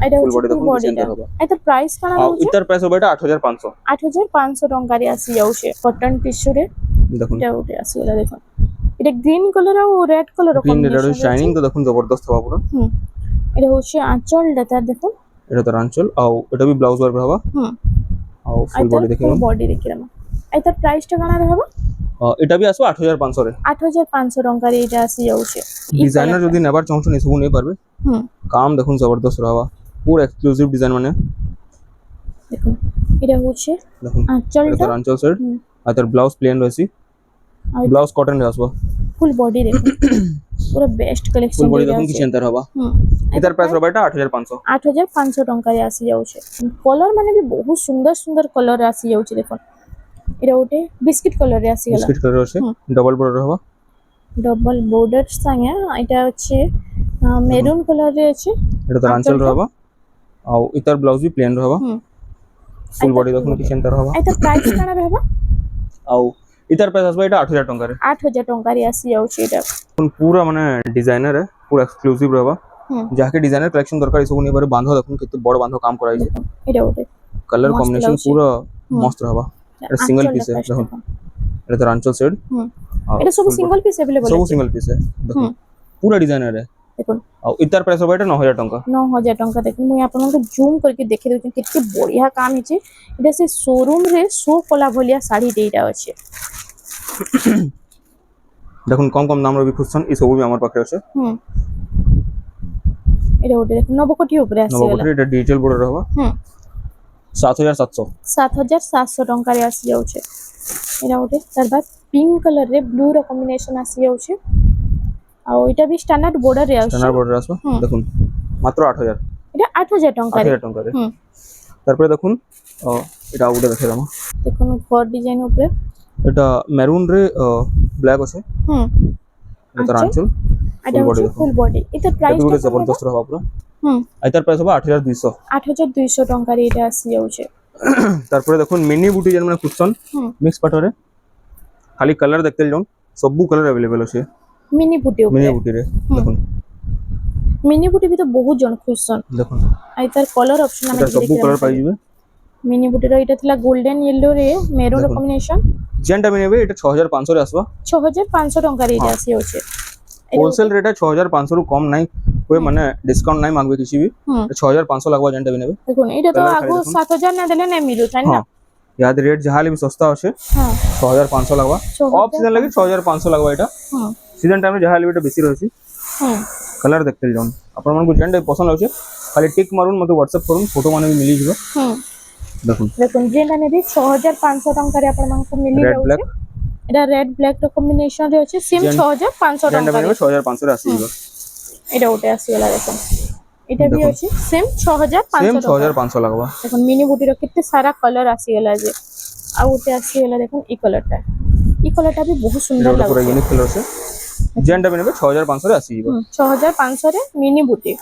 এটা ফুল বডি দেখুন বডিটা এটা প্রাইস কানা রହୁছে এটার প্রাইস হবে এটা 8500 8500 টাকারে আসি যাচ্ছে কটন টিস্যু রে দেখুন এটা ওটা আসি গলা দেখুন এটা গ্রিন কালার আর রেড কালার কম্বিনেশন শাইনিং তো দেখুন জবরদস্ত হবা পুরো এটা হচ্ছে আঁচলটা তার দেখুন এটা তো আঁচল আর এটা भी ব্লাউজ ওয়ার্ক रहबा আর ফুল বডি দেখুন ফুল বডি দেখিলাম এটার প্রাইসটা কানা रहबा এটা भी আসবে 8500 রে 8500 টাকারে এটা আসি যাচ্ছে ডিজাইনার যদি নেবার চাহুন এসব নেই পারবে কাম দেখুন জবরদস্ত रहबा পুরো এক্সক্লুসিভ ডিজাইন মানে দেখুন এটা হচ্ছে দেখুন আঁচলটা এটা আঁচল সেট আর তার ব্লাউজ প্লেন রয়েছে ব্লাউজ কটন রে আসবা ফুল বডি দেখুন পুরো বেস্ট কালেকশন ফুল বডি দেখুন কি সেন্টার হবা এটার প্রাইস হবে এটা 8500 8500 টাকারে আসি যাচ্ছে কলর মানে भी বহুত সুন্দর সুন্দর কলর আসি যাচ্ছে দেখুন এটা ওটে বিস্কিট কলরে আসি গলা বিস্কিট কলর আছে ডাবল বর্ডার হবা ডবল বর্ডার সঙ্গে এটা হচ্ছে মেরুন কালারে আছে এটা তো আঁচল रहबा আর ইতার ব্লাউজ भी প্লেন रहबा ফুল বডি দেখুন কি সেন্টার হবা এটা প্রাইস কানা रहबा আর ইতার প্রাইস আসবে এটা 8000 টাকারে 8000 টাকারে আসি যাচ্ছে এটা পুরা মানে ডিজাইনার है পুরা এক্সক্লুসিভ रहबा যাকে ডিজাইনার কালেকশন দরকার এসব নিয়ে পারে বাঁধো দেখুন কত বড় বাঁধো কাম করাইছে এটা ওটে কালার কম্বিনেশন পুরো মস্ত रहबा এটা সিঙ্গেল পিস है দেখুন এটা তো আঁচল সেট এটা সব সিঙ্গেল পিস अवेलेबल सब सिंगल पीस है देखो पूरा डिजाइनर है দেখুন ଆଉ ଇତାର ପ୍ରାଇସ୍ ହବ ଏଟା 9000 ଟଙ୍କା 9000 ଟଙ୍କା। ଦେଖୁন ମୁଁ ଆପଣଙ୍କୁ ଜୁମ୍ କରିକି ଦେଖେଇ ଦଉଛି କେତେ ବଢିଆ କାମ ହେଇଛି। এটা ସେ শোরুম রে শো কলা ভলিয়া শাড়ি এইটা আছে। দেখুন কম কম দামର ବି ଖୁସନ୍ ଏ ସବୁ ବି আমার পাখে আছে। এটা ওটা দেখুন নবকোটি উপরে আসি গলা। নবকোটি এটা ডিজিটাল বর্ডর হবা 7700 7700 ଟଙ୍କାରେ ଆସି ଯାଉଛି। ଏଇଟା ଗୋଟେ ତାର ବାଦ ପିଙ୍କ କଲର ରେ ବ୍ଲୁ ର କମ୍ବିନେସନ ଆସି ଯାଉଛି। ଆଉ ଏଇଟା ବି ଷ୍ଟାଣ୍ଡାର୍ଡ border ରେ ଆସୁଛି। ଷ୍ଟାଣ୍ଡାର୍ଡ বর্ডর আসবে দেখুন মাত্র 8000 এটা 8000 ଟଙ୍କାରେ। 8000 ଟଙ୍କାରେ তারপরে দেখুন এটা ଆଉ ଗୋଟେ ଦେଖେଇଦାম। দেখুন ঘর ডিজাইন উপরে এটা মেরুন রে ব্ল্যাক আছে। এটা রাঞ্চল এটা হচ্ছে ফুল বডি। এটা প্রাইস টা জবরদস্ত রহবা পুরা। এটার প্রাইস হবে 8200 8200 ଟଙ୍କାରେ এটা আসি যাଉଛି। তারপরে দেখুন মিনি বুটি যেন মানে কুশন মিক্স পাটরে খালি কালার দেখতে যাও সবু কালার अवेलेबल আছে মিনি বুটি উপরে। মিনি বুটি রে দেখুন মিনি বুটি भी तो बहुत जन खुशन দেখুন আই তার কলর অপশন আমি সবু কালার পাই যাবে। মিনি বুটির এটা থিলা গোল্ডেন ইয়েলো রে মেরুন কম্বিনেশন যেনটা भी নেবে এটা 6500 রে আসবা। 6500 ଟଙ୍କାରେ এটা আসি যাচ্ছে। होलसेल रेट है 6500 रु कम नहीं कोई माने डिस्काउंट नहीं मांगबे किसी भी 6500 लगवा जेंटा भी नेबे। देखो एटा तो आगो 7000 ना देले नहीं मिलु था ना। याद रेट जहां ले भी सस्ता আছে 6500 लगवा। ऑफ सीजन लगी 6500 लगवा एटा। सीजन टाइम में जहां ले बेटा बेसी रहसी। कलर देखते जाओ अपन मन को जेंटा पसंद होचे खाली टिक मारून मते व्हाट्सएप करून फोटो माने भी मिली जिवो। देखो जेंटा ने भी 6500 ଟଙ୍କାରେ ଆପଣ ମାନଙ୍କୁ ମିଲି ଯାଉଛି। এটা রেড ব্ল্যাক ର কম্বিনেশন রে আছে সেম 6500 যেনটা ଟଙ୍କା। ବି 6500 রে আসিবো। এটা ওটা আসিগলা দেখুন। এটা भी আছে সেম 6500 सेम ଟଙ୍କା। 6500 लगवा। দেখুন মিনি বুটির কেতে সারা কালার আসিগলা যে আর ওটা আসিগলা দেখুন এই কালারটা। এই কালারটা भी बहुत সুন্দর पूरा লাগুছে। यूनिक कलर से जेंटा भी नेबे 6500 रे আসিবো। 6500 রে মিনি বুটি।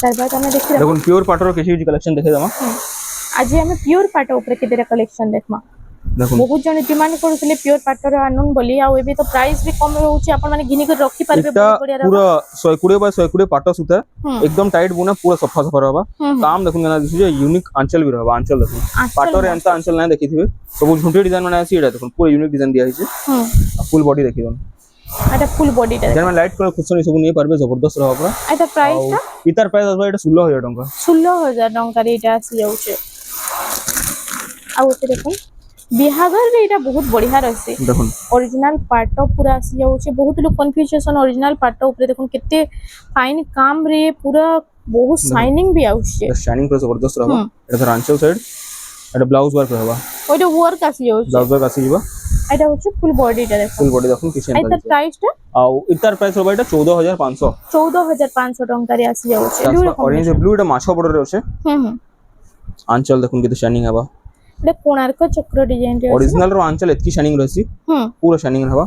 তারপর আমরা দেখি দেখুন পিওর পাটর কিছু কিছু কালেকশন দেখে দাও। आज আমি পিওর পাট উপরে কেতেটা কালেকশন দেখমা। দেখুন বহুত জন ডিমান্ড করুଥିଲେ পিওর পাটর আনুন বলি আর এবে তো প্রাইস भी কম रहउची आपण माने घिनी कर रखी पारबे बहुत बढ़िया पूरा 120 बाय 120 पाटा सूता एकदम टाइट बुना पूरा सफा सफा रहबा। काम देखुन ना दिसुजे यूनिक आंचल भी रहबा। आंचल देखुन पाटो रे एंता आंचल ना देखिथिबे सब झुंटे डिजाइन माने आसी एटा देखुन पूरा यूनिक डिजाइन दिया हिचे। फुल बॉडी देखिबन এটা ফুল বডিটা যেন লাইট করে খুশন सब नहीं पारबे जबरदस्त रहबा पूरा। এটা প্রাইসটা ইতার প্রাইস আসবে এটা 16000 টাকা। 16000 ଟଙ୍କାରେ এটা আসি যাচ্ছে। ଆଉ ଏତେ ଦେଖୁন বিহাগর রে এটা বহুত বঢ়িয়া রইছে। দেখুন ओरिजिनल पाटो पूरा आसी जाउछे। बहुत लोग कन्फ्यूजन ओरिजिनल पाटो ऊपर देखुन केते फाइन काम रे पूरा बहुत शाइनिंग भी आउछे। शाइनिंग पूरा जबरदस्त रहबा। এটা রাঞ্চল সাইড এটা ব্লাউজ ওয়ার্ক रहबा। ওইটা ওয়ার্ক আসি যাউছে। ব্লাউজ ওয়ার্ক আসি যাবা। এটা হচ্ছে ফুল বডিটা দেখুন। ফুল বডি দেখুন কিছু এটা প্রাইসটা আও ইতার প্রাইস হবে এটা 14500 14500 ଟଙ୍କାରେ আসি যাউছে। অরেঞ্জ ব্লু এটা মাছ বর্ডর রে আছে। আঁচল দেখুন কেতে শাইনিং হবা। এটা কোণার্ক চক্র ডিজাইন রে আছে। ओरिजिनल रो आंचल एतकी शाइनिंग रहसी पूरा शाइनिंग रहबा।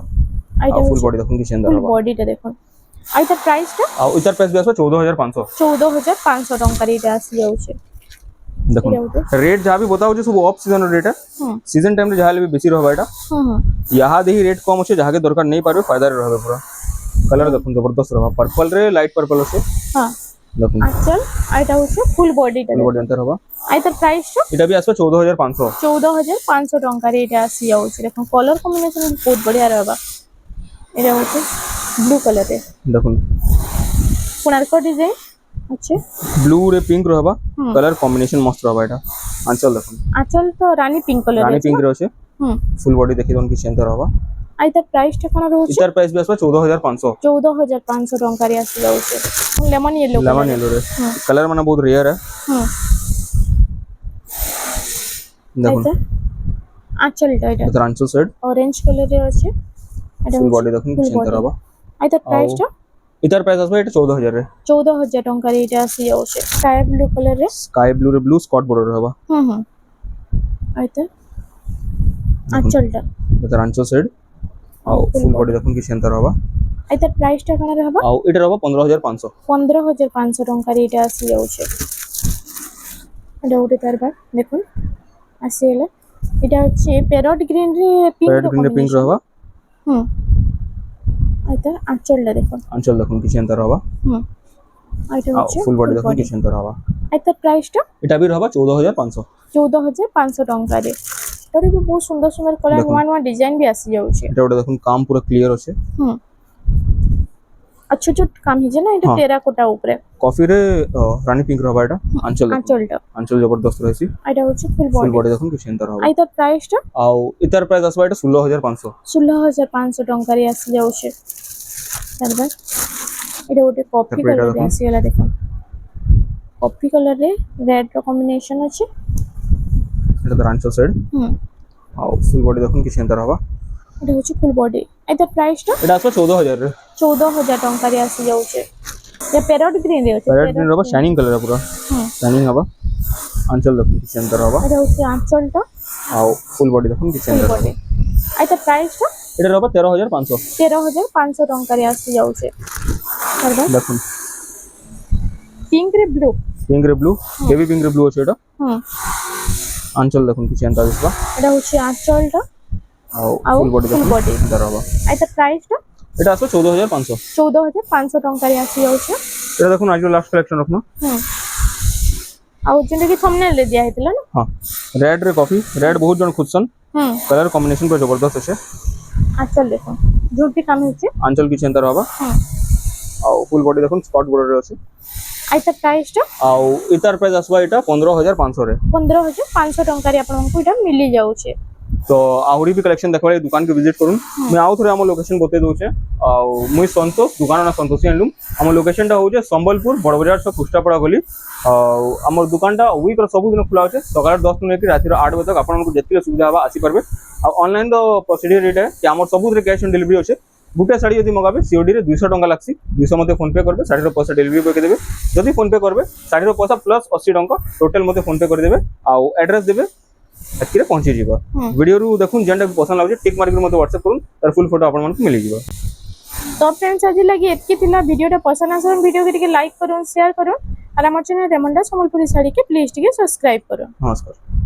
এটা ফুল বডি দেখুন কি সুন্দর ফুল হবা। বডিটা দেখুন। আর এটা প্রাইসটা আর ইতার প্রাইস আসবে 14500 14500 ଟଙ୍କାରେ এটা আসি যাଉଛି। দেখুন रेट जहां भी बताओ जे सब ऑफ सीजन रेट है। सीजन टाइम रे जहां ले बेसी रहबा एटा। यहां देही रेट कम होचे जहां के दरकार नहीं पारबे फायदा रे रहबे पूरा। कलर देखुन जबरदस्त रहबा पर्पल रे लाइट पर्पल আছে। দেখুন আঁচল আর এটা হচ্ছে ফুল বডিটা। ফুল বডি এন্টার হবা। আর এটার প্রাইসটা এটা भी আসবে 14500 14500 ଟଙ୍କାରେ এটা আসি যাଉଛି। দেখুন কলর কম্বিনেশন বহুত বঢ়িয়া रहबा। এটা হচ্ছে ব্লু কালারে দেখুন কোণার্ক ডিজাইন আছে। ব্লু রে পিঙ্ক रहबा कलर कॉम्बिनेशन मस्त रहबा এটা। आंचल देखुन আঁচল তো রানী পিঙ্ক কালার रानी আছে। पिंक रे আছে। ফুল বডি দেখি দন কি সেন্টার रहबा। আর এটার প্রাইসটা কোন রହୁଛି? ইতার প্রাইস भी আসবে 14500 14500 ଟଙ୍କାରେ আসি যাଉଛି। লেমন येलो लेमन येलो रे कलर माने बहुत रेयर है। দেখুন আঁচলটা এটা এটা আঁচল সাইড অরেঞ্জ কালারে আছে। এটা ফুল বডি দেখুন কি সেন্টার रहबा। আর এটার প্রাইসটা ইতার প্রাইস আসবে এটা 14000 রে। 14000 ଟଙ୍କାରେ এটা আসি যাଉଛି। স্কাই ব্লু কালারে স্কাই ব্লু রে ব্লু স্কট বর্ডর रहबा। আর এটা আঁচলটা এটা আঁচল সাইড ଆଉ ফুল বডি দেখুন কি সেন্টার रहबा। আর এটার প্রাইসটা কোন रहबा? ଆଉ এটা रहबा 15500 15500 ଟଙ୍କାରେ এটা আসি যাଉଛି। এটা ওটা তারপর দেখুন আসিলা। এটা হচ্ছে প্যারট গ্রিন রে পিঙ্ক প্যারট গ্রিন রে পিঙ্ক रहबा। এটা আঁচলটা দেখুন। আঁচল দেখুন কি সেন্টার रहबा। এটা হচ্ছে ফুল বডি দেখুন কি সেন্টার रहबा। এটার প্রাইসটা এটা भी रहबा 14500 14500 ଟଙ୍କାରେ। ଏଟାରେ ବି ବହୁତ ସୁନ୍ଦର ସୁନ୍ଦର କଲର ନୂଆ ନୂଆ ଡିଜାଇନ ବି ଆସି ଯାଉଛି। এটা ওটা দেখুন কাম পুরো ক্লিয়ার আছে। अच्छो छोट काम हिजे ना এটা हाँ। টেরাকোটা উপরে कॉफी रे रानी पिंक रहबा এটা आंचल আঁচলটা आंचल जबरदस्त रहसी এটা হচ্ছে ফুল ফুল বডি বডি দেখুন কিছু এন্টার হবে আই তার প্রাইসটা ଆଉ इतार प्राइस आसबा এটা 16500 16500 ଟଙ୍କାରେ ଆସି ଯାଉଛି ତାପରେ এটা ଗୋଟେ କଫି ତାପରେ ଏଇଟା କଲର ଦେଖୁନ୍। ଆସିଗଲା ଦେଖ କଫି କଲରରେ ରେଡ୍ ର କମ୍ବିନେସନ ଅଛି এটা তো আंचल সাইড ଆଉ ফুল বডি দেখুন কিছু এন্টার হবে এটা হচ্ছে ফুল বডি আই তার প্রাইসটা এটা আসবে 14000 রে 14000 ଟଙ୍କାରେ ଆସି ଯାଉଛି ये पैरोट ग्रीन रे ଅଛି প্যারেট গ্রিন হবে শাইনিং কালার পুরো শাইনিং হবে আंचल দেখুন কিছু এন্টার হবে এটা হচ্ছে আঁচলটা ଆଉ ফুল বডি দেখুন কিছু ফুল এন্টার বডি হবে আই তার প্রাইসটা এটা হবে 13500 13500 ଟଙ୍କାରେ ଆସି ଯାଉଛି তারপর দেখুন পিঙ্ক রে ব্লু পিঙ্ক রে ব্লু হেভি পিঙ্ক রে ব্লু আছে এটা হুম আंचल দেখুন কিছু এন্টার আসবা এটা হচ্ছে আঁচলটা ଆଉ ଆଉ ফুল বডি full দেখুন body। এন্টার হবে আই তার প্রাইসটা এটা আসবে 14500 14500 ଟଙ୍କାରେ ଆସି ଯାଉଛି এটা দেখুন আজকে লাস্ট কালেকশন রখনা ଆଉ ଯେମିତି କି ଥମ୍ବନେଲ ରେ ଦିଆ ହେଇଥିଲା ନା हाँ रेड रे कॉफी रेड बहुत जन खुदसन कलर कॉम्बिनेशन पर जबरदस्त আছে আঁচল দেখুন ঝুটি কাম হচ্ছে आंचल কিছু এন্টার হবে ଆଉ ফুল বডি দেখুন স্পট বর্ডর রে আছে আই তার প্রাইসটা ଆଉ इतार प्राइस आसबा এটা 15500 रे 15500 ଟଙ୍କାରେ ଆପଣଙ୍କୁ ଏଇଟା ମିଳି ଯାଉଛି तो आहुरी भी कलेक्शन देखबा ए दुकान के विजिट करूँ मैं आउ थोड़े हम लोकेशन बते दउछे आ मुई संतोष दुकान ना संतोषी हैंडलूम हम लोकेशन टा होजे संबलपुर बड़ बाजार से कुष्टापड़ा गली आ हमर दुकान टा वीक रो सब दिन खुला होचे सकाळ 10 टु लेके राति 8 बजे तक आपन को जेतिले सुविधा हवा आसी परबे आ ऑनलाइन द प्रोसीजर रेट है कि हमर सब रे कैश ऑन डिलीवरी होचे गुटे साड़ी यदि मगाबे सीओडी रे 200 टंका लागसी 200 मते फोन पे करबे साड़ी रो पैसा डिलीवरी करके देबे यदि फोन पे करबे साड़ी रो पैसा प्लस 80 टंका टोटल मते फोन पे कर देबे आ एड्रेस देबे एतकिरे पहुंची जीवा वीडियो रु देखुन जेंटा पसंद लागजे टिक मार्क मते व्हाट्सएप करूँ तार फुल फोटो आपन मन को मिली जीवा तो फ्रेंड्स आज लगी एतकी थिला वीडियोटा पसंद आसन वीडियो के लाइक करूँ शेयर करूँ और हमर चैनल रेमंडा संबलपुरी साड़ी के प्लीज टिके सब्सक्राइब करूँ नमस्कार।